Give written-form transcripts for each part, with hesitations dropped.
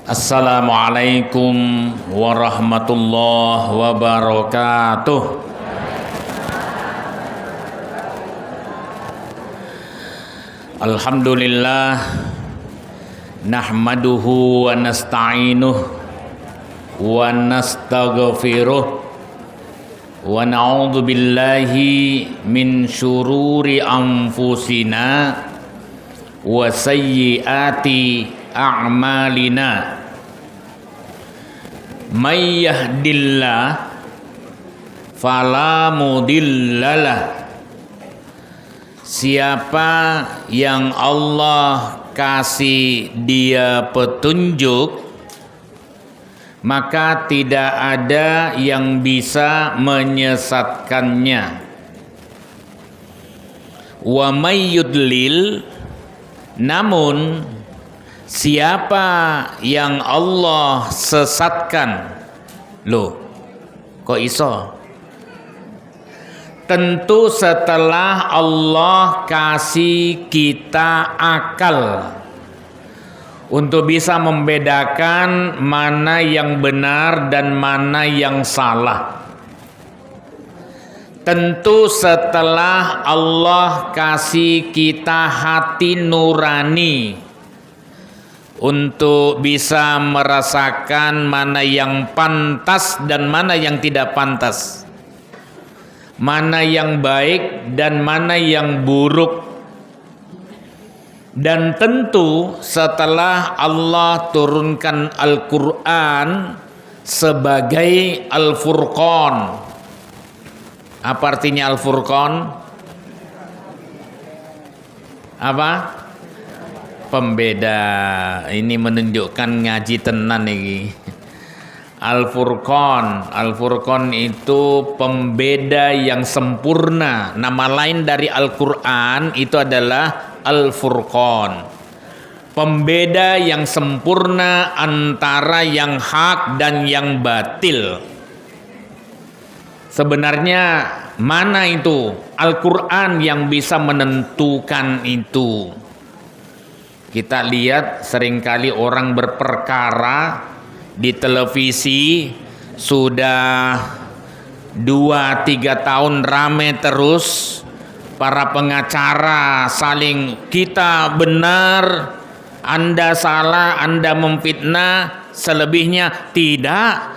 Assalamualaikum warahmatullahi wabarakatuh. Alhamdulillah nahmaduhu wa nasta'inuhu wa nastaghfiruh wa na'udzu billahi min syururi anfusina wa sayyiati a'malina. May yahdillah fala mudhillalah. Siapa yang Allah kasih dia petunjuk, maka tidak ada yang bisa menyesatkannya. Wa may yudlil, namun siapa yang Allah sesatkan, loh kok iso? Tentu setelah Allah kasih kita akal untuk bisa membedakan mana yang benar dan mana yang salah. Tentu setelah Allah kasih kita hati nurani untuk bisa merasakan mana yang pantas dan mana yang tidak pantas, mana yang baik dan mana yang buruk. Dan tentu setelah Allah turunkan Al-Quran sebagai Al-Furqan. Apa artinya Al-Furqan? Apa? Pembeda. Ini menunjukkan ngaji tenan ini. Al-Furqan. Al-Furqan itu pembeda yang sempurna. Nama lain dari Al-Quran itu adalah Al-Furqan. Pembeda yang sempurna antara yang hak dan yang batil. Sebenarnya mana itu? Al-Quran yang bisa menentukan itu. Kita lihat seringkali orang berperkara di televisi sudah 2-3 tahun rame terus, para pengacara saling kita benar, Anda salah, Anda memfitnah, selebihnya tidak,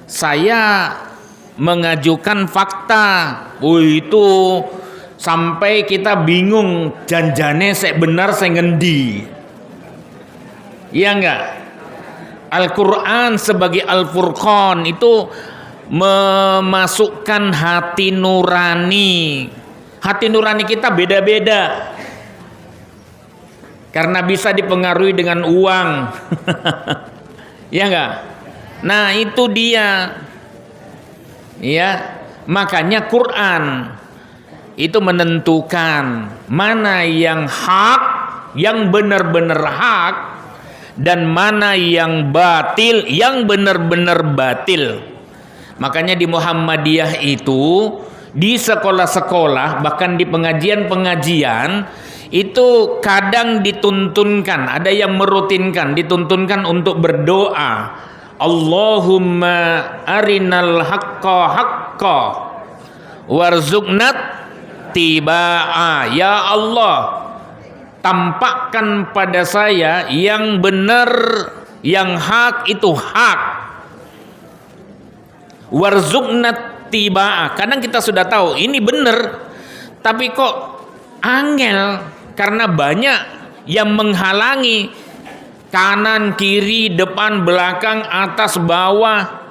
saya mengajukan fakta. Itu sampai kita bingung janjane saya benar saya ngendi. Iya enggak? Al-Quran sebagai Al-Furqan itu memasukkan hati nurani. Hati nurani kita beda-beda, karena bisa dipengaruhi dengan uang. Ya enggak? Nah itu dia. Ya, makanya Quran itu menentukan mana yang hak, yang benar-benar hak, dan mana yang batil, yang benar-benar batil. Makanya di Muhammadiyah itu, di sekolah-sekolah, bahkan di pengajian-pengajian, itu kadang dituntunkan, ada yang merutinkan, dituntunkan untuk berdoa. Allahumma arinal haqqa haqqa warzuqnat tiba'a. Ya Allah, tampakkan pada saya yang benar, yang hak itu hak. Warzuqnat tiba'a. Kadang kita sudah tahu ini benar, tapi kok angel karena banyak yang menghalangi. Kanan, kiri, depan, belakang, atas, bawah,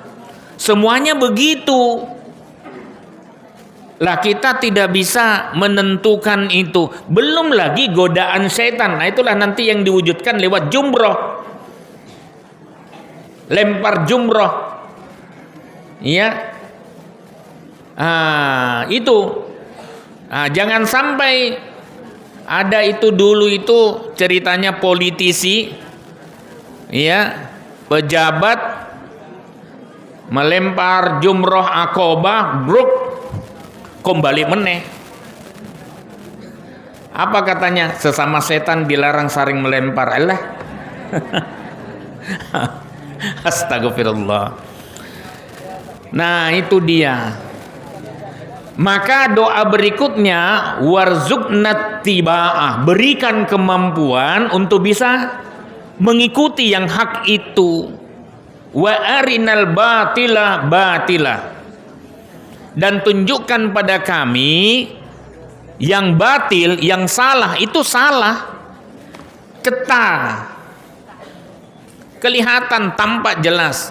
semuanya begitu. Lah kita tidak bisa menentukan itu. Belum lagi godaan setan. Nah itulah nanti yang diwujudkan lewat jumroh, lempar jumroh. Ya, itu. Jangan sampai ada itu dulu itu ceritanya politisi. Ya, pejabat melempar jumroh akobah, bruk, kembali meneh. Apa katanya? Sesama setan dilarang saling melempar. Allah. Astagfirullah. Nah, itu dia. Maka doa berikutnya, warzuqnat tiba'ah, berikan kemampuan untuk bisa mengikuti yang hak itu. Wa arinal batila batila, dan tunjukkan pada kami yang batil, yang salah itu salah, ketar, kelihatan, tampak jelas.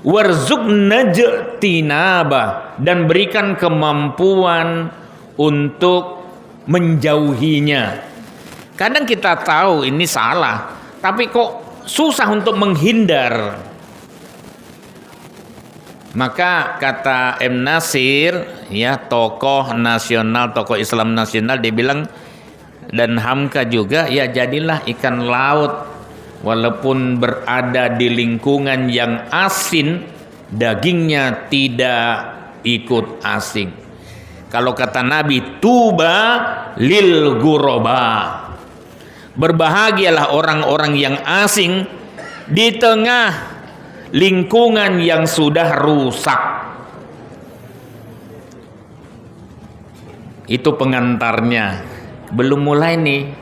Warzuqna jtinaba, dan berikan kemampuan untuk menjauhinya. Kadang kita tahu ini salah, tapi kok susah untuk menghindar. Maka kata M. Nasir, ya, tokoh nasional, tokoh Islam nasional, dia bilang, dan Hamka juga, ya jadilah ikan laut. Walaupun berada di lingkungan yang asin, dagingnya tidak ikut asing. Kalau kata Nabi, tuba lil ghuraba, berbahagialah orang-orang yang asing di tengah lingkungan yang sudah rusak. Itu pengantarnya. Belum mulai nih.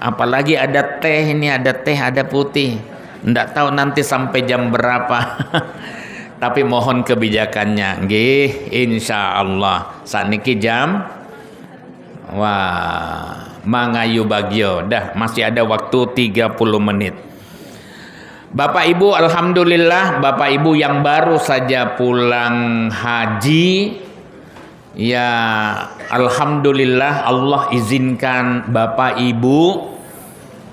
Apalagi ada teh ini, ada teh, ada putih. Nggak tahu nanti sampai jam berapa. Tapi mohon kebijakannya. Nggih, insya Allah. Saat niki jam. Wah, mangayu bagyo. Dah, masih ada waktu 30 menit. Bapak Ibu, alhamdulillah, Bapak Ibu yang baru saja pulang haji, ya alhamdulillah Allah izinkan Bapak Ibu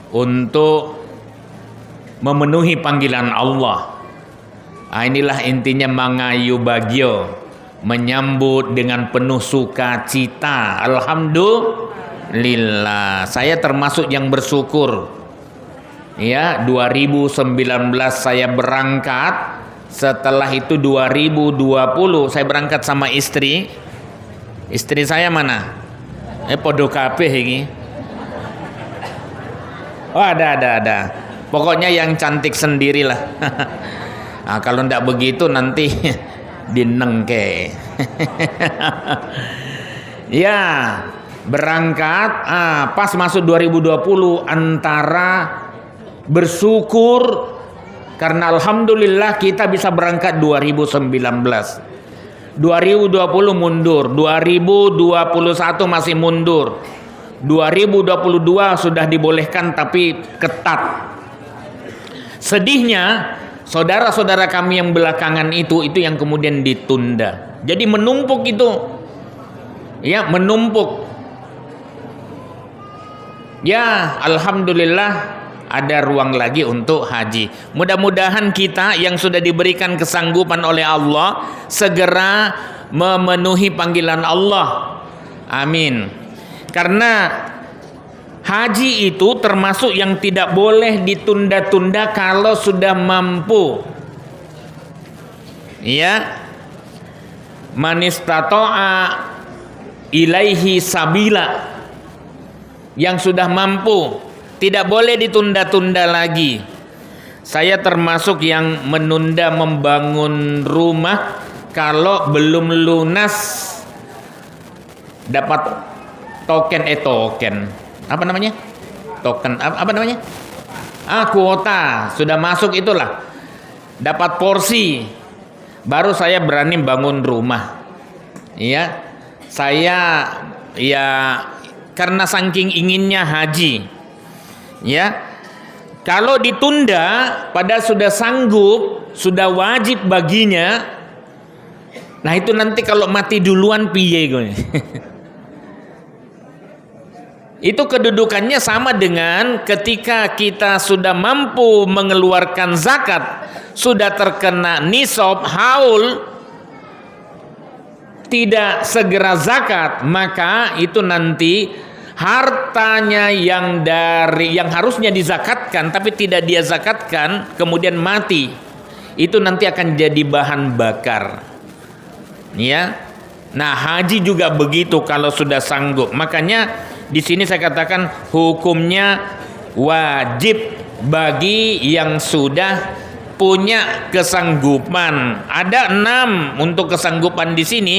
untuk memenuhi panggilan Allah. Inilah intinya mangayu bagyo, menyambut dengan penuh sukacita. Alhamdulillah, saya termasuk yang bersyukur. Ya, 2019 saya berangkat. Setelah itu 2020 saya berangkat sama istri. Istri saya mana? Podo kabeh ini. Oh, ada. Pokoknya yang cantik sendirilah. Nah, kalau ndak begitu nanti dinengke. Ya, berangkat. Pas masuk 2020 antara bersyukur karena alhamdulillah kita bisa berangkat 2019. 2020 mundur, 2021 masih mundur. 2022 sudah dibolehkan tapi ketat. Sedihnya saudara-saudara kami yang belakangan itu yang kemudian ditunda. Jadi menumpuk itu. Ya, menumpuk. Ya, alhamdulillah ada ruang lagi untuk haji. Mudah-mudahan kita yang sudah diberikan kesanggupan oleh Allah segera memenuhi panggilan Allah. Amin. Karena haji itu termasuk yang tidak boleh ditunda-tunda kalau sudah mampu. Ya. Man istata'a ilaihi sabila. Yang sudah mampu, tidak boleh ditunda-tunda lagi. Saya termasuk yang menunda membangun rumah kalau belum lunas dapat token. Apa namanya? Token apa namanya? Kuota sudah masuk itulah. Dapat porsi baru saya berani bangun rumah. Ya. Saya karena saking inginnya haji. Ya, kalau ditunda pada sudah sanggup, sudah wajib baginya. Nah itu nanti kalau mati duluan piye gue. Itu kedudukannya sama dengan ketika kita sudah mampu mengeluarkan zakat, sudah terkena nisab haul, tidak segera zakat, maka itu nanti hartanya yang harusnya dizakatkan tapi tidak dia zakatkan kemudian mati, itu nanti akan jadi bahan bakar. Ya. Nah, haji juga begitu kalau sudah sanggup. Makanya di sini saya katakan hukumnya wajib bagi yang sudah punya kesanggupan. Ada 6 untuk kesanggupan di sini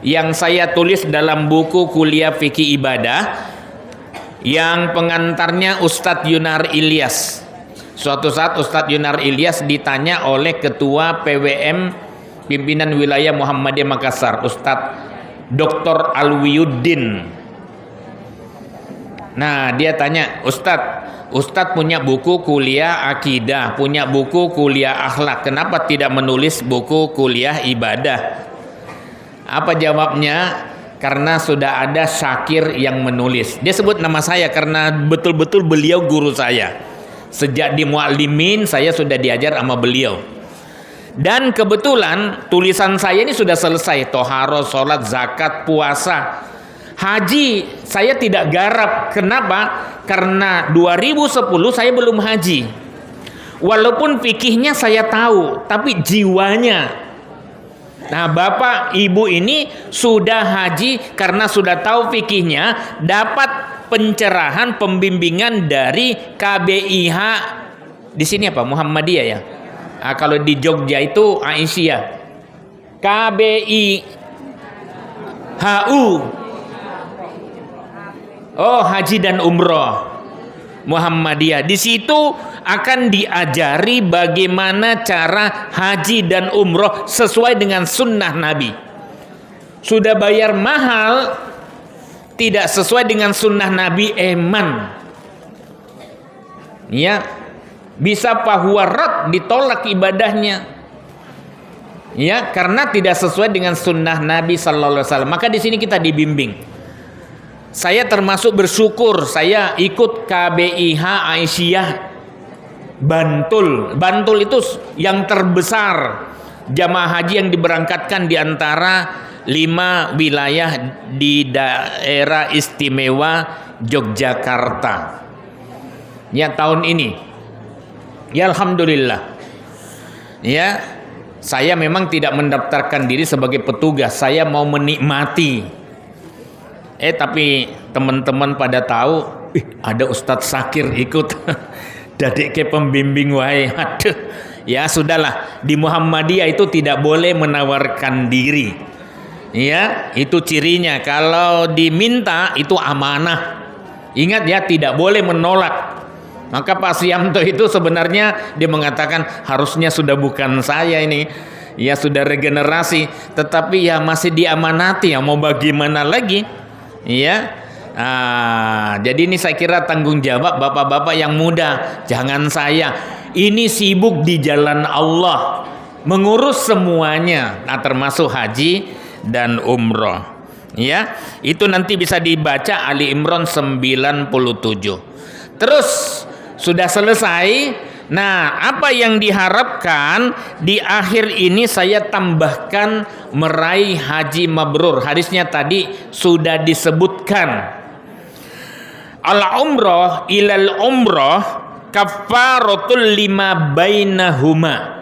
yang saya tulis dalam buku kuliah fikih ibadah yang pengantarnya Ustadz Yunar Ilyas. Suatu saat Ustadz Yunar Ilyas ditanya oleh Ketua PWM Pimpinan Wilayah Muhammadiyah Makassar, Ustadz Dr. Alwiuddin. Nah, dia tanya, Ustadz punya buku kuliah akidah, punya buku kuliah akhlak, kenapa tidak menulis buku kuliah ibadah? Apa jawabnya? Karena sudah ada Syakir yang menulis. Dia sebut nama saya karena betul-betul beliau guru saya. Sejak di Muallimin saya sudah diajar sama beliau. Dan kebetulan tulisan saya ini sudah selesai. Toharo, sholat, zakat, puasa. Haji saya tidak garap. Kenapa? Karena 2010 saya belum haji. Walaupun fikihnya saya tahu, tapi jiwanya. Nah, Bapak Ibu ini sudah haji karena sudah tahu fikihnya, dapat pencerahan, pembimbingan dari KBIH. Di sini apa? Muhammadiyah ya. Nah, kalau di Jogja itu Aisyah. KBIHU. Oh, haji dan umroh Muhammadiyah. Di situ akan diajari bagaimana cara haji dan umroh sesuai dengan sunnah Nabi. Sudah bayar mahal, tidak sesuai dengan sunnah Nabi, eman. Ya, bisa pahuarat, ditolak ibadahnya. Ya, karena tidak sesuai dengan sunnah Nabi Sallallahu Alaihi Wasallam. Maka di sini kita dibimbing. Saya termasuk bersyukur saya ikut KBIH Aisyah Bantul. Bantul itu yang terbesar jamaah haji yang diberangkatkan di antara 5 wilayah di daerah istimewa Yogyakarta. Ya, tahun ini. Ya, alhamdulillah. Ya, saya memang tidak mendaftarkan diri sebagai petugas. Saya mau menikmati. Tapi teman-teman pada tahu, ada Ustadz Syakir ikut. Dadek ke pembimbing wae. Aduh. Ya sudahlah, di Muhammadiyah itu tidak boleh menawarkan diri. Ya, itu cirinya. Kalau diminta itu amanah. Ingat ya, tidak boleh menolak. Maka Pak Siamto itu sebenarnya dia mengatakan harusnya sudah bukan saya ini. Ya sudah regenerasi, tetapi ya masih diamanati ya, mau bagaimana lagi? Iya. Jadi ini saya kira tanggung jawab bapak-bapak yang muda. Jangan saya ini sibuk di jalan Allah mengurus semuanya, termasuk haji dan umroh. Ya, itu nanti bisa dibaca Ali Imran 97. Terus sudah selesai. Nah, apa yang diharapkan di akhir ini saya tambahkan meraih haji mabrur. Hadisnya tadi sudah disebutkan. Al-umrah ilal umrah kafaratul lima bainahuma.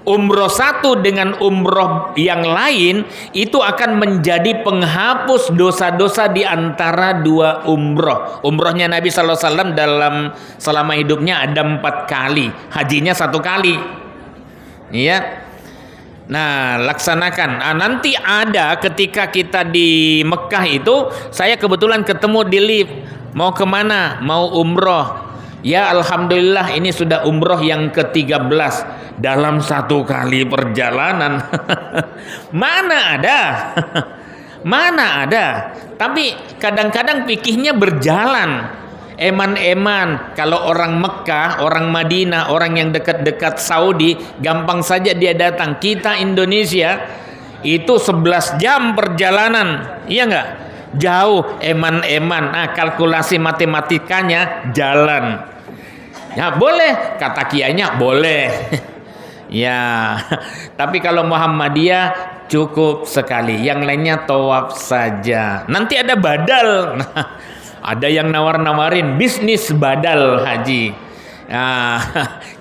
Umroh satu dengan umroh yang lain itu akan menjadi penghapus dosa-dosa di antara 2 umroh. Umrohnya Nabi SAW dalam selama hidupnya ada 4 kali, hajinya 1 kali. Iya. Nah, laksanakan. Nanti ada ketika kita di Mekah itu, saya kebetulan ketemu di lift. Mau kemana? Mau umroh. Ya alhamdulillah ini sudah umroh yang ke-13 dalam 1 kali perjalanan. Mana ada? Mana ada? Tapi kadang-kadang fikihnya berjalan. Eman-eman. Kalau orang Mekah, orang Madinah, orang yang dekat-dekat Saudi, gampang saja dia datang. Kita Indonesia itu 11 jam perjalanan. Iya enggak? Jauh, eman-eman. Nah, kalkulasi matematikanya jalan. Ya boleh, kata kiainya boleh. Ya, tapi kalau Muhammadiyah cukup sekali. Yang lainnya tawaf saja. Nanti ada badal. Nah, ada yang nawar-nawarin bisnis badal haji. Nah,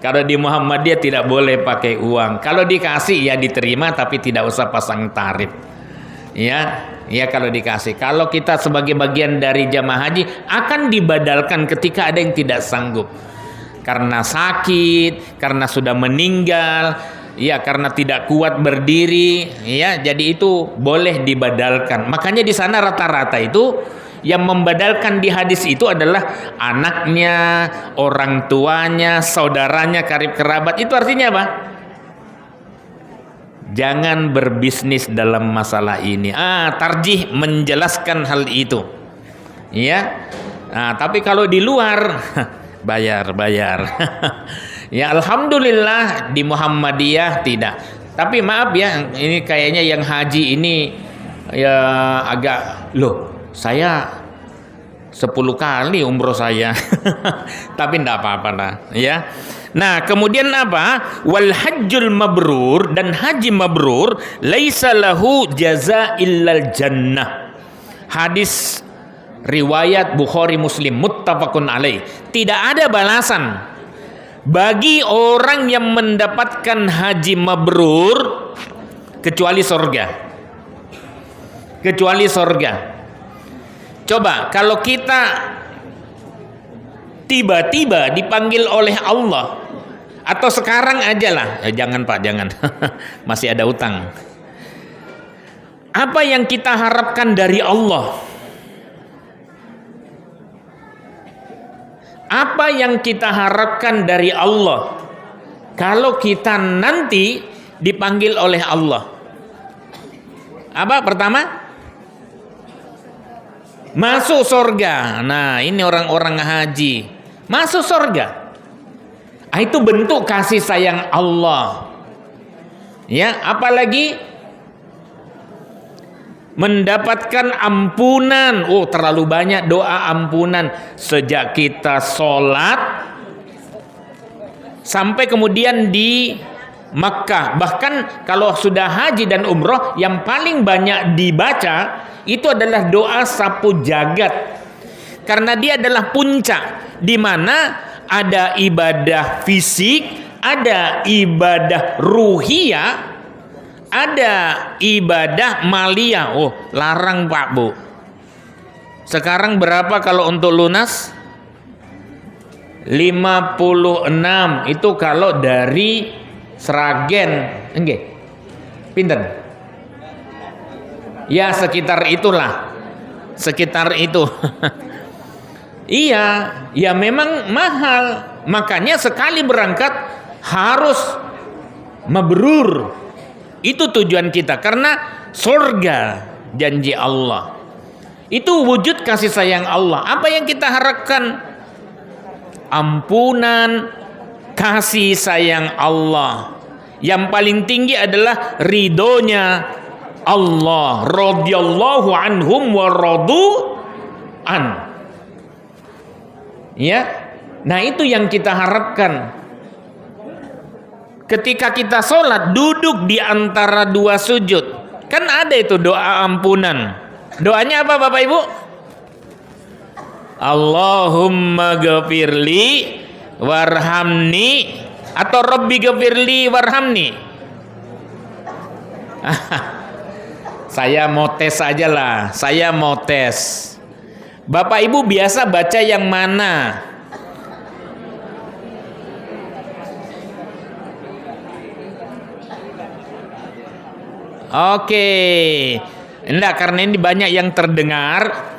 kalau di Muhammadiyah tidak boleh pakai uang. Kalau dikasih ya diterima, tapi tidak usah pasang tarif. Ya kalau dikasih. Kalau kita sebagai bagian dari jamaah haji akan dibadalkan ketika ada yang tidak sanggup. karena sakit, karena sudah meninggal, ya karena tidak kuat berdiri, ya jadi itu boleh dibadalkan. Makanya di sana rata-rata itu yang membadalkan di hadis itu adalah anaknya, orang tuanya, saudaranya, karib kerabat. Itu artinya apa? Jangan berbisnis dalam masalah ini. Tarjih menjelaskan hal itu. Ya. Tapi kalau di luar bayar. Ya alhamdulillah di Muhammadiyah tidak. Tapi maaf ya, ini kayaknya yang haji ini ya agak saya 10 kali umroh saya. Tapi enggak apa-apa lah, ya. Nah, kemudian apa? Wal hajjul mabrur, dan haji mabrur laisa lahu jaza illal jannah. Hadis riwayat Bukhari Muslim muttafaqun alaih. Tidak ada balasan bagi orang yang mendapatkan haji mabrur kecuali surga. Kecuali surga. Coba kalau kita tiba-tiba dipanggil oleh Allah, atau sekarang aja lah, jangan Pak, jangan. Masih ada utang. Apa yang kita harapkan dari Allah? Apa yang kita harapkan dari Allah kalau kita nanti dipanggil oleh Allah? Apa pertama? Masuk surga. Nah, ini orang-orang haji masuk surga. Itu bentuk kasih sayang Allah. Ya, apalagi mendapatkan ampunan. Terlalu banyak doa ampunan sejak kita sholat sampai kemudian di Makkah. Bahkan kalau sudah haji dan umroh, yang paling banyak dibaca itu adalah doa sapu jagat, karena dia adalah puncak di mana ada ibadah fisik, ada ibadah ruhiyah, ada ibadah maliyah. Larang Pak Bu. Sekarang berapa kalau untuk lunas? 56. Itu kalau dari Sragen, nggih. Pinten? Ya sekitar itulah. Sekitar itu. Iya, ya memang mahal. Makanya sekali berangkat harus mabrur. Itu tujuan kita, karena surga janji Allah. Itu wujud kasih sayang Allah. Apa yang kita harapkan? Ampunan, kasih sayang Allah. Yang paling tinggi adalah ridhonya Allah. Radhiyallahu anhum wa radu an. Ya. Nah, itu yang kita harapkan. Ketika kita sholat, duduk di antara dua sujud, kan ada itu doa ampunan. Doanya apa Bapak Ibu? Allahumma ghafirli warhamni, atau Rabbi ghafirli warhamni. Saya mau tes aja lah. Saya mau tes. Bapak Ibu biasa baca yang mana? Oke. Enggak, karena ini banyak yang terdengar.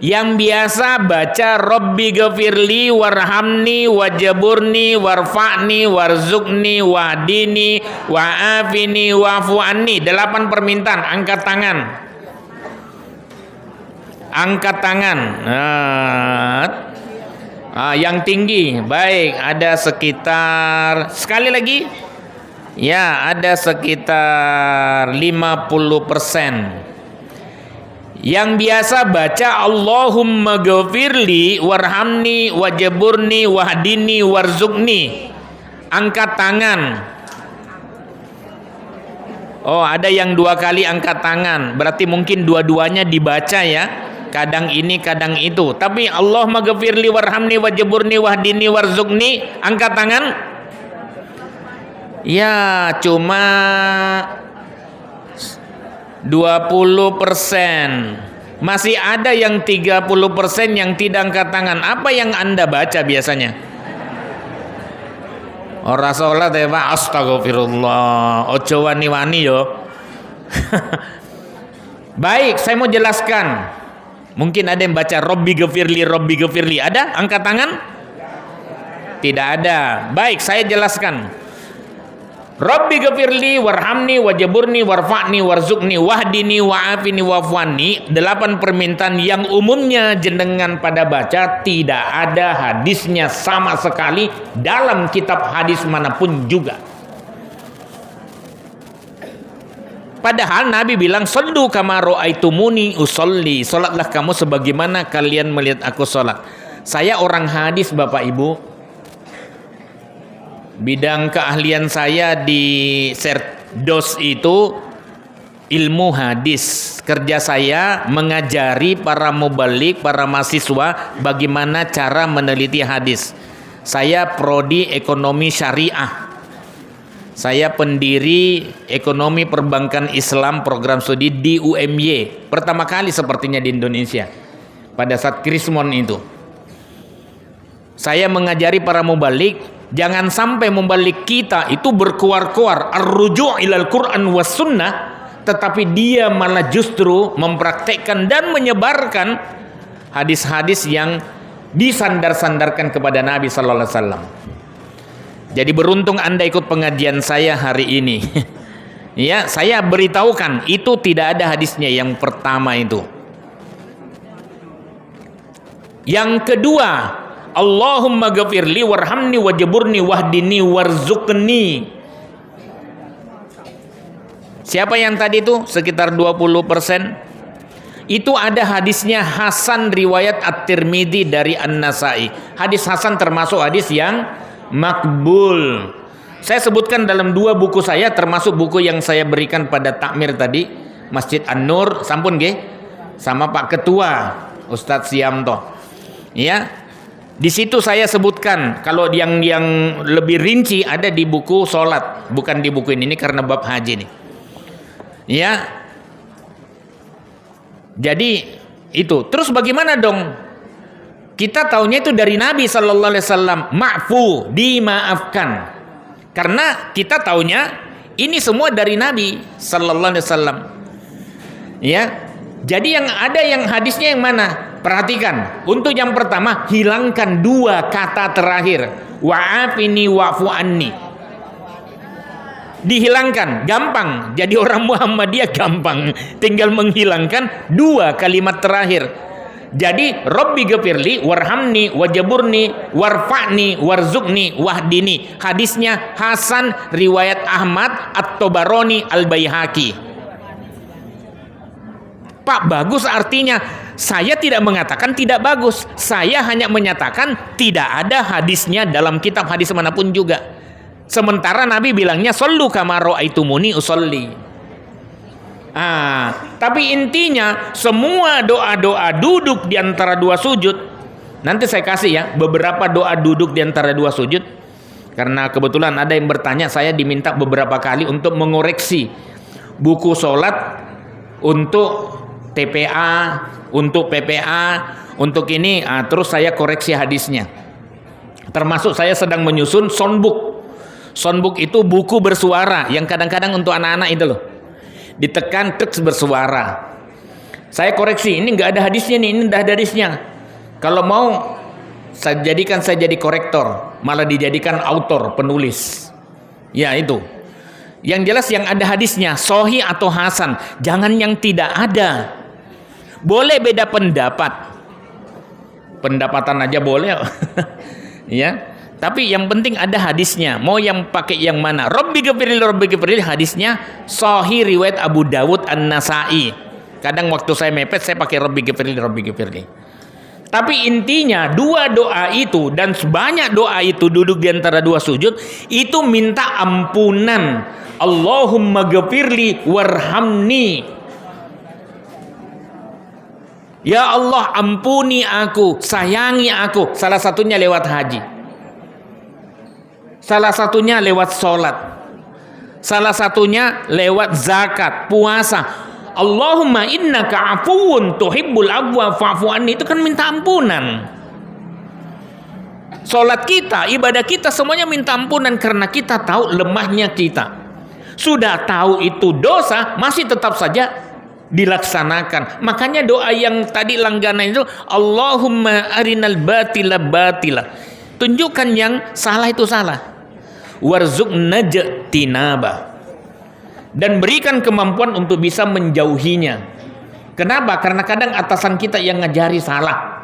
Yang biasa baca Rabbi ghafirli warhamni wajaburni warfa'ni warzukni wahdini wa'afini wa'fu anni. 8 permintaan. Angkat tangan. Angkat tangan. Yang tinggi. Baik, ada sekitar, sekali lagi. Ya, ada sekitar 50%. Yang biasa baca Allahumma ghafirli warhamni wajaburni wahdini warzukni. Angkat tangan. Ada yang 2 kali angkat tangan. Berarti mungkin dua-duanya dibaca ya. Kadang ini, kadang itu. Tapi Allahumma ghafirli warhamni wajaburni wahdini warzukni. Angkat tangan. Ya, cuma 20%. Masih ada yang 30% yang tidak angkat tangan. Apa yang Anda baca biasanya? Ora salat ya Pak, astagfirullah. Ojo wani-wani yo. Baik, saya mau jelaskan. Mungkin ada yang baca Robbi Ghafirli, Robbi Ghafirli. Ada? Angkat tangan? Tidak ada. Baik, saya jelaskan. Rabbi ghafirli warhamni wajaburni warfa'ni warzukni wahdini wa'afini wa'fu'anni. 8 permintaan yang umumnya jenengan pada baca, tidak ada hadisnya sama sekali dalam kitab hadis manapun juga. Padahal Nabi bilang sallu kama ra'aitumuni usolli, salatlah kamu sebagaimana kalian melihat aku salat. Saya orang hadis Bapak Ibu. Bidang keahlian saya di Serdos itu ilmu hadis. Kerja saya mengajari para mubalik, para mahasiswa bagaimana cara meneliti hadis. Saya prodi ekonomi syariah. Saya pendiri ekonomi perbankan Islam program studi di UMY. Pertama kali sepertinya di Indonesia. Pada saat Krismon itu. Saya mengajari para mubalik, jangan sampai membalik kita itu berkuar-kuar ar-ruju' ilal Quran was sunnah, tetapi dia malah justru mempraktekkan dan menyebarkan hadis-hadis yang disandar-sandarkan kepada Nabi sallallahu alaihi wasallam. Jadi beruntung Anda ikut pengajian saya hari ini. Ya, saya beritahukan itu tidak ada hadisnya yang pertama itu. Yang kedua, Allahumma ghafirli warhamni wajaburni wahdini warzukni. Siapa yang tadi itu? Sekitar 20%. Itu ada hadisnya Hasan riwayat At-Tirmidzi dari An-Nasai. Hadis Hasan termasuk hadis yang makbul. Saya sebutkan dalam 2 buku saya, termasuk buku yang saya berikan pada takmir tadi, Masjid An-Nur, sampun nggih, sama Pak Ketua Ustadz Siamto. Ya. Di situ saya sebutkan, kalau yang lebih rinci ada di buku sholat, bukan di buku ini karena bab haji nih. Ya. Jadi itu. Terus bagaimana dong? Kita taunya itu dari Nabi sallallahu alaihi wasallam, ma'fu, dimaafkan. Karena kita taunya ini semua dari Nabi sallallahu alaihi wasallam. Ya. Jadi yang hadisnya yang mana? Perhatikan, untuk yang pertama hilangkan 2 kata terakhir, wa'afini wa'fu anni. Dihilangkan, gampang. Jadi orang Muhammadiyah gampang, tinggal menghilangkan 2 kalimat terakhir. Jadi Rabbi ghafirli warhamni wajaburni warfa'ni warzukni wahdini. Hadisnya Hasan riwayat Ahmad At-Tabarani Al-Baihaqi. Pak, bagus artinya. Saya tidak mengatakan tidak bagus. Saya hanya menyatakan tidak ada hadisnya dalam kitab hadis manapun juga. Sementara Nabi bilangnya sallu kama ra'aitumuni usolli. Tapi intinya semua doa-doa duduk di antara 2 sujud. Nanti saya kasih ya beberapa doa duduk di antara 2 sujud. Karena kebetulan ada yang bertanya, saya diminta beberapa kali untuk mengoreksi buku sholat untuk TPA, untuk PPA, untuk ini, terus saya koreksi hadisnya. Termasuk saya sedang menyusun soundbook. Soundbook itu buku bersuara yang kadang-kadang untuk anak-anak itu loh. Ditekan teks bersuara. Saya koreksi, ini nggak ada hadisnya nih, ini udah ada hadisnya. Kalau mau saya jadi korektor, malah dijadikan autor, penulis. Ya itu. Yang jelas yang ada hadisnya, sahih atau hasan, jangan yang tidak ada. Boleh beda pendapat, pendapatan aja boleh. Ya, tapi yang penting ada hadisnya. Mau yang pakai yang mana? Rabbi ghafirli, hadisnya sahih riwayat Abu Dawud An-Nasai. Kadang waktu saya mepet saya pakai Rabbi ghafirli. Tapi intinya 2 doa itu dan sebanyak doa itu duduk di antara 2 sujud itu minta ampunan. Allahumma ghafirli warhamni. Ya Allah, ampuni aku, sayangi aku. Salah satunya lewat haji. Salah satunya lewat sholat. Salah satunya lewat zakat, puasa. Allahumma innaka afuwun tuhibbul afwa fa'fu anni. Itu kan minta ampunan. Sholat kita, ibadah kita semuanya minta ampunan karena kita tahu lemahnya kita. Sudah tahu itu dosa, masih tetap saja dilaksanakan. Makanya doa yang tadi langganan itu, Allahumma arinal batila batila. Tunjukkan yang salah itu salah. Warzuqna jtinaba. Dan berikan kemampuan untuk bisa menjauhinya. Kenapa? Karena kadang atasan kita yang ngajari salah.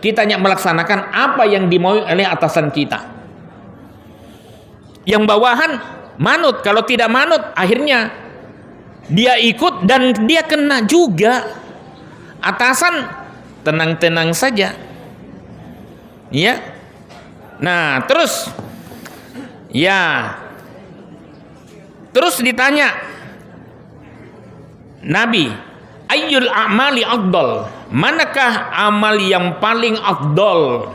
Kita hanya melaksanakan apa yang dimaui oleh atasan kita. Yang bawahan manut. Kalau tidak manut, akhirnya dia ikut dan dia kena juga. Atasan tenang-tenang saja. Ya. Nah, terus ditanya Nabi, ayyul a'mali afdal? Manakah amal yang paling afdal?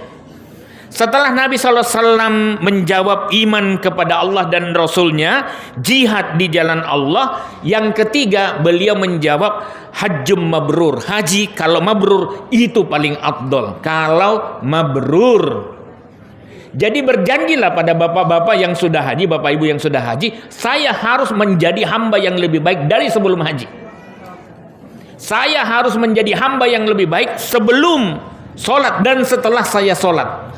Setelah Nabi SAW menjawab iman kepada Allah dan Rasulnya, jihad di jalan Allah, yang ketiga beliau menjawab hajjum mabrur. Haji kalau mabrur itu paling afdal. Kalau mabrur. Jadi berjanjilah pada bapak-bapak yang sudah haji, bapak ibu yang sudah haji, saya harus menjadi hamba yang lebih baik dari sebelum haji. Saya harus menjadi hamba yang lebih baik sebelum sholat dan setelah saya sholat.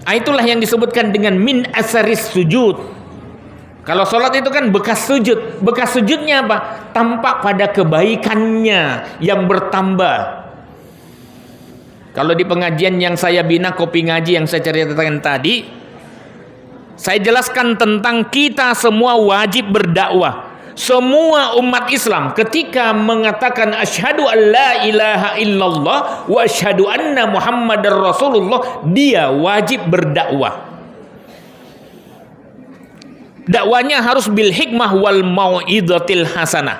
Itulah yang disebutkan dengan min asaris sujud. Kalau sholat itu kan bekas sujud. Bekas sujudnya apa? Tampak pada kebaikannya yang bertambah. Kalau di pengajian yang saya bina, Kopi Ngaji yang saya ceritakan tadi, saya jelaskan tentang kita semua wajib berdakwah. Semua umat Islam ketika mengatakan asyhadu an la ilaha illallah wa asyhadu anna muhammadar rasulullah, dia wajib berdakwah. Dakwanya harus bil hikmah wal mau'izatil hasanah.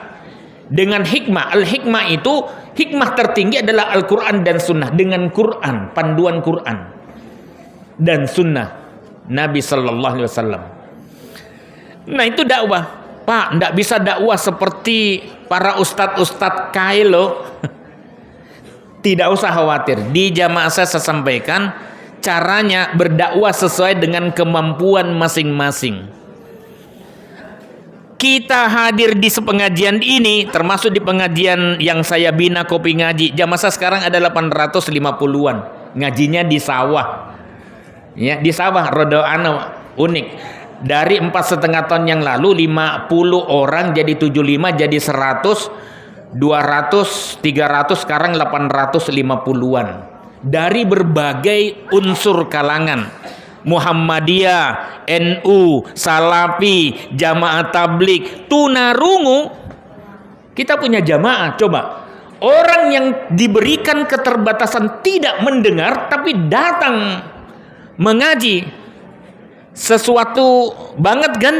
Dengan hikmah. Al-hikmah itu, hikmah tertinggi adalah Al-Quran dan Sunnah. Dengan Quran, panduan Quran dan Sunnah Nabi Sallallahu Alaihi Wasallam. Nah itu dakwah. Pak, tidak bisa dakwah seperti para ustadz-ustadz kailo. Tidak usah khawatir. Di jamaah saya sampaikan caranya berdakwah sesuai dengan kemampuan masing-masing. Kita hadir di sepengajian ini, termasuk di pengajian yang saya bina Kopi Ngaji. Jamaah saya sekarang ada 850-an. Ngajinya di sawah. Ya, di sawah Rodoano unik. Dari 4,5 tahun yang lalu 50 orang jadi 75, jadi 100, 200, 300, sekarang 850-an. Dari berbagai unsur kalangan. Muhammadiyah, NU, Salafi, Jamaah Tabligh, Tunarungu. Kita punya jamaah, coba. Orang yang diberikan keterbatasan tidak mendengar tapi datang mengaji. Sesuatu banget kan?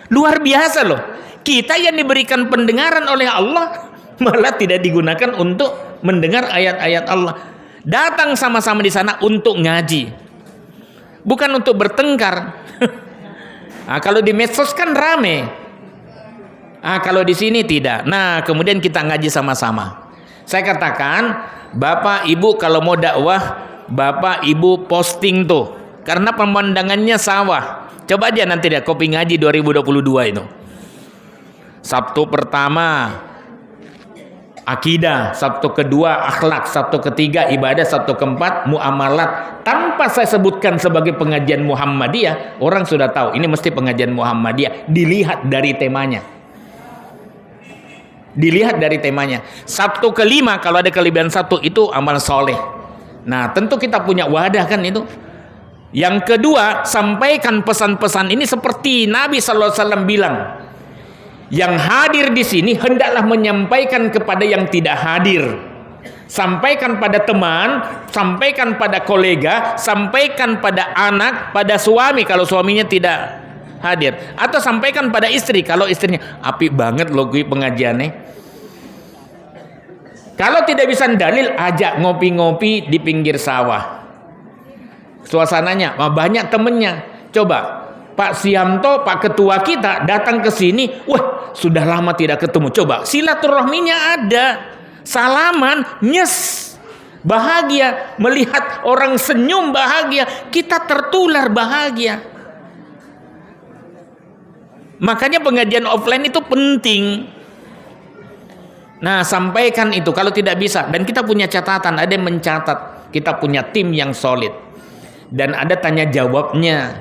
Luar biasa loh. Kita yang diberikan pendengaran oleh Allah malah tidak digunakan untuk mendengar ayat-ayat Allah. Datang sama-sama di sana untuk ngaji, bukan untuk bertengkar. Nah, kalau di medsos kan rame. Kalau di sini tidak. Nah, kemudian kita ngaji sama-sama. Saya katakan, Bapak Ibu kalau mau dakwah, Bapak Ibu posting tuh. Karena pemandangannya sawah. Coba aja nanti deh Kopi Ngaji 2022 itu. Sabtu pertama akidah, Sabtu kedua akhlak, Sabtu ketiga ibadah, Sabtu keempat muamalat. Tanpa saya sebutkan sebagai pengajian Muhammadiyah, orang sudah tahu ini mesti pengajian Muhammadiyah. Dilihat dari temanya. Dilihat dari temanya. Sabtu kelima kalau ada kelebihan satu itu amal soleh. Nah tentu kita punya wadah kan itu. Yang kedua, sampaikan pesan-pesan ini seperti Nabi SAW bilang, yang hadir di sini hendaklah menyampaikan kepada yang tidak hadir. Sampaikan pada teman, sampaikan pada kolega, sampaikan pada anak, pada suami kalau suaminya tidak hadir, atau sampaikan pada istri kalau istrinya apik banget loh gue pengajiannya. Kalau tidak bisa dalil, ajak ngopi-ngopi di pinggir sawah. Suasananya banyak temennya. Coba Pak Siamto, Pak Ketua kita datang ke sini, wah sudah lama tidak ketemu. Coba silaturahminya ada, salaman, nyes, bahagia, melihat orang senyum bahagia, kita tertular bahagia. Makanya pengajian offline itu penting. Nah, sampaikan itu kalau tidak bisa. Dan kita punya catatan, ada yang mencatat. Kita punya tim yang solid. Dan ada tanya jawabnya.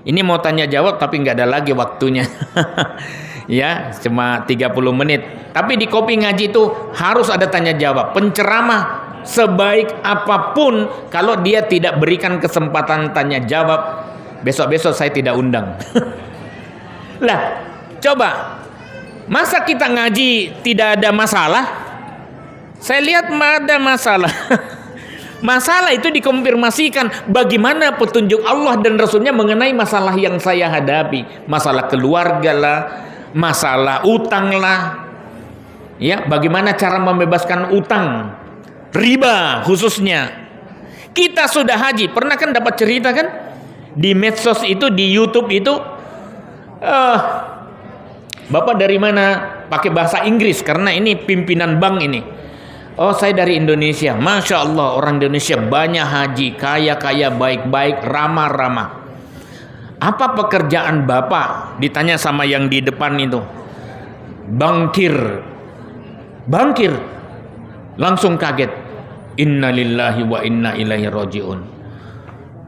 Ini mau tanya jawab tapi nggak ada lagi waktunya. Ya, cuma 30 menit. Tapi di Kopi Ngaji itu harus ada tanya jawab. Penceramah sebaik apapun, kalau dia tidak berikan kesempatan tanya jawab, besok-besok saya tidak undang. Lah, coba, masa kita ngaji tidak ada masalah? Saya lihat ada masalah. Masalah itu dikonfirmasikan bagaimana petunjuk Allah dan Rasulnya mengenai masalah yang saya hadapi. Masalah keluarga lah, masalah utang lah, ya, bagaimana cara membebaskan utang, riba khususnya. Kita sudah haji, pernah kan dapat cerita kan di medsos itu, di YouTube itu, Bapak dari mana? Pakai bahasa Inggris karena ini pimpinan bank ini. Oh, saya dari Indonesia. Masya Allah, orang Indonesia banyak haji, kaya-kaya, baik-baik, ramah-ramah. Apa pekerjaan Bapak? Ditanya sama yang di depan itu. Bankir. Langsung kaget. Inna lillahi wa inna ilaihi raji'un.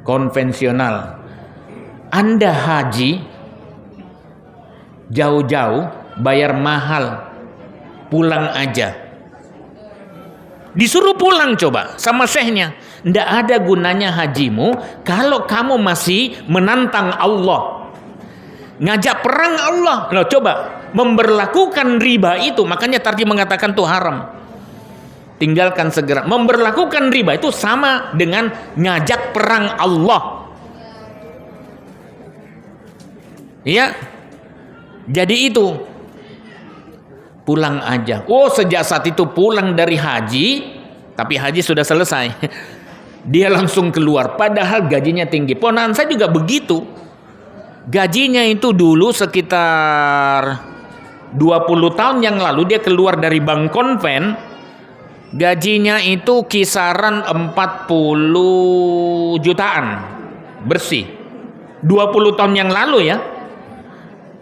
Konvensional. Anda haji jauh-jauh, bayar mahal, pulang aja. Disuruh pulang coba sama syekhnya. Tidak ada gunanya hajimu kalau kamu masih menantang Allah, ngajak perang Allah. Loh, coba memberlakukan riba itu, makanya tadi mengatakan itu haram. Tinggalkan segera. Memberlakukan riba itu sama dengan ngajak perang Allah. Ya. Jadi itu pulang aja. Oh, sejak saat itu pulang dari haji, tapi haji sudah selesai. Dia langsung keluar, padahal gajinya tinggi. Ponakan saya juga begitu. Gajinya itu dulu sekitar 20 tahun yang lalu dia keluar dari bank konven. Gajinya itu kisaran 40 jutaan bersih. 20 tahun yang lalu ya.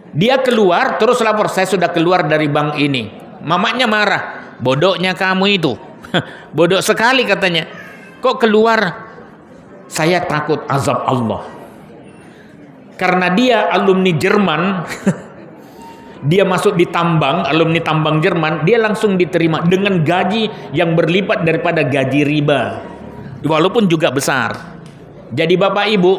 Dia keluar terus lapor, saya sudah keluar dari bank ini. Mamanya marah, bodohnya kamu itu. Bodoh sekali katanya. Kok keluar? Saya takut azab Allah. Karena dia alumni Jerman. Dia masuk di tambang, alumni tambang Jerman. Dia langsung diterima dengan gaji yang berlipat daripada gaji riba. Walaupun juga besar. Jadi Bapak Ibu,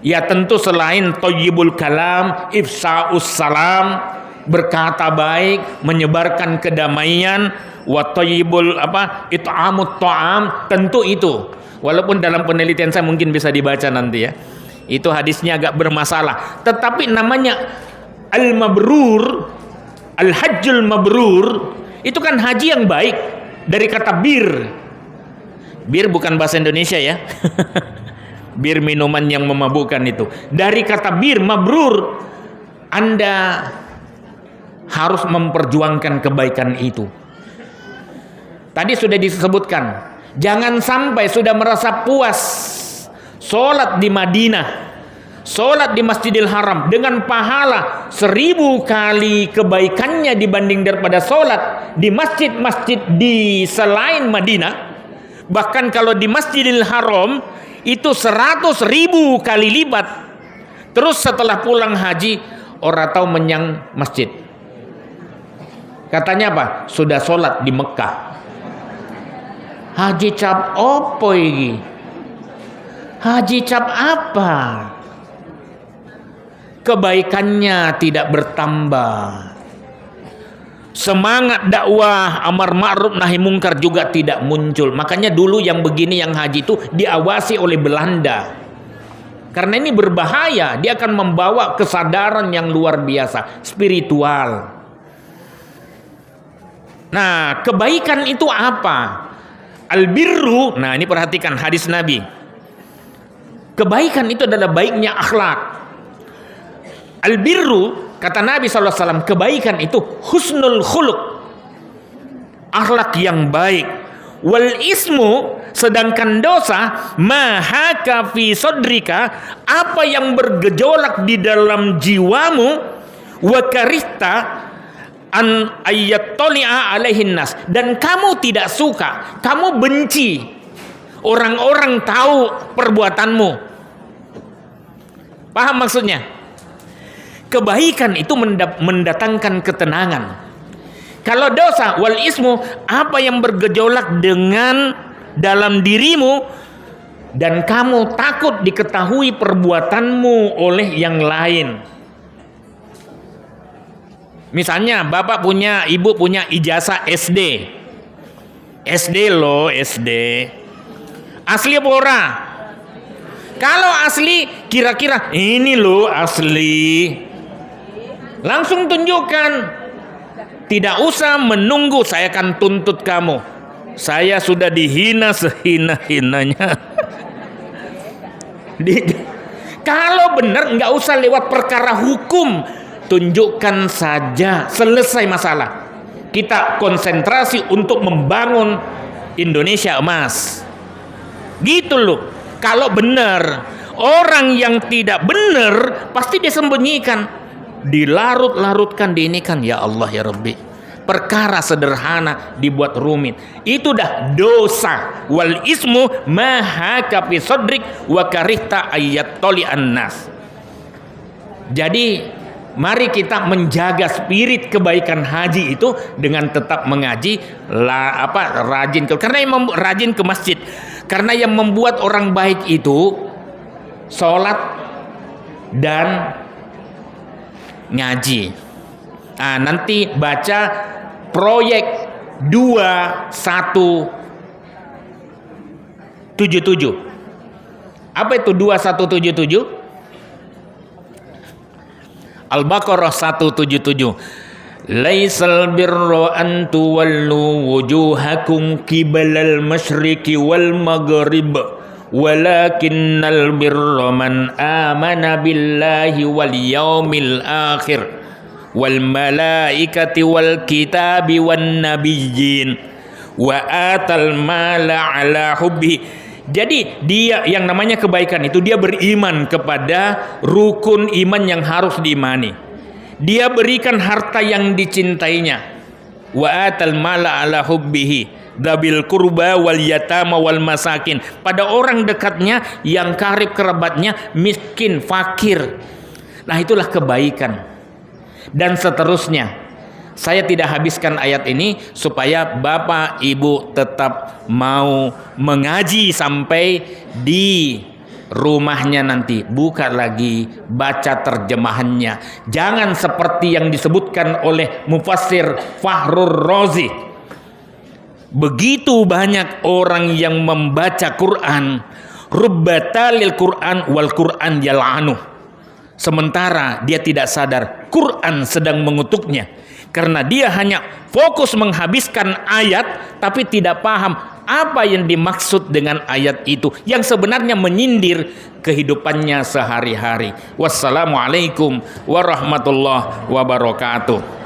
ya tentu selain thayyibul kalam, ifsa'us salam, berkata baik, menyebarkan kedamaian, wa thayyibul it'amut ta'am, tentu itu. Walaupun dalam penelitian saya mungkin bisa dibaca nanti ya. Itu hadisnya agak bermasalah. Tetapi namanya al-mabrur, al-hajjul mabrur, itu kan haji yang baik, dari kata bir. Bir bukan bahasa Indonesia ya. Bir minuman yang memabukkan itu. Dari kata bir, mabrur, Anda harus memperjuangkan kebaikan itu. Tadi sudah disebutkan, jangan sampai sudah merasa puas sholat di Madinah, sholat di Masjidil Haram dengan pahala 1000 kali kebaikannya dibanding daripada sholat di masjid-masjid di selain Madinah. Bahkan kalau di Masjidil Haram itu 100.000 kali lipat. Terus setelah pulang haji, orang tahu menyang masjid. Katanya apa? Sudah sholat di Mekah. Haji cap opo iki? Haji cap apa? Kebaikannya tidak bertambah. Semangat dakwah amar ma'ruf nahi mungkar juga tidak muncul. Makanya dulu yang begini, yang haji itu diawasi oleh Belanda. Karena ini berbahaya, dia akan membawa kesadaran yang luar biasa, spiritual. Nah, kebaikan itu apa? Albirru, nah ini perhatikan hadis Nabi. Kebaikan itu adalah baiknya akhlak. Albirru, kata Nabi SAW, kebaikan itu husnul khuluq, akhlak yang baik. Wal ismu, sedangkan dosa, mahaka fi sodrika, apa yang bergejolak di dalam jiwamu, wa karihta an ayattoli'a alaihin nas, dan kamu tidak suka, kamu benci orang-orang tahu perbuatanmu. Paham maksudnya? Kebaikan itu mendatangkan ketenangan. Kalau dosa, wal ismu, apa yang bergejolak dengan dalam dirimu dan kamu takut diketahui perbuatanmu oleh yang lain. Misalnya bapak punya, ibu punya ijazah SD. SD loh, SD. Asli apa ora? Kalau asli, kira-kira ini loh asli. Langsung tunjukkan. Tidak usah menunggu saya akan tuntut kamu. Saya sudah dihina sehina-hinanya. Kalau benar nggak usah lewat perkara hukum. Tunjukkan saja, selesai masalah. Kita konsentrasi untuk membangun Indonesia emas. Gitu loh. Kalau benar, orang yang tidak benar pasti dia sembunyikan. Dilarut-larutkan, diinikan. Ya Allah ya Rabbi, perkara sederhana dibuat rumit. Itu dah dosa. Wal ismu mahaka fi sodrik wa karihta ayattoli annas. Jadi mari kita menjaga spirit kebaikan haji itu dengan tetap mengaji, rajin karena yang rajin ke masjid. Karena yang membuat orang baik itu sholat dan ngaji. Nah, nanti baca proyek 2177. Apa itu 2177? Al-Baqarah 177. Laisal birra an tuwallu wujuhakum qibalal masyriqi wal maghrib walakinnal birra man amana billahi wal yaumil akhir wal malaikati wal kitabi wan nabiyyin wa atal mala ala hubbi. Jadi dia yang namanya kebaikan itu dia beriman kepada rukun iman yang harus diimani. Dia berikan harta yang dicintainya. Wa atal mala ala hubbihi dabil kurba wal yatama wal masakin, pada orang dekatnya yang karib kerabatnya, miskin, fakir. Nah, itulah kebaikan. Dan seterusnya. Saya tidak habiskan ayat ini supaya bapak ibu tetap mau mengaji sampai di rumahnya nanti. Buka lagi, baca terjemahannya. Jangan seperti yang disebutkan oleh mufassir Fakhrur Razi. Begitu banyak orang yang membaca Quran, rubbatalil Quran wal Quran yal'anu. Sementara dia tidak sadar Quran sedang mengutuknya. Karena dia hanya fokus menghabiskan ayat tapi tidak paham apa yang dimaksud dengan ayat itu yang sebenarnya menyindir kehidupannya sehari-hari. Wassalamualaikum warahmatullahi wabarakatuh.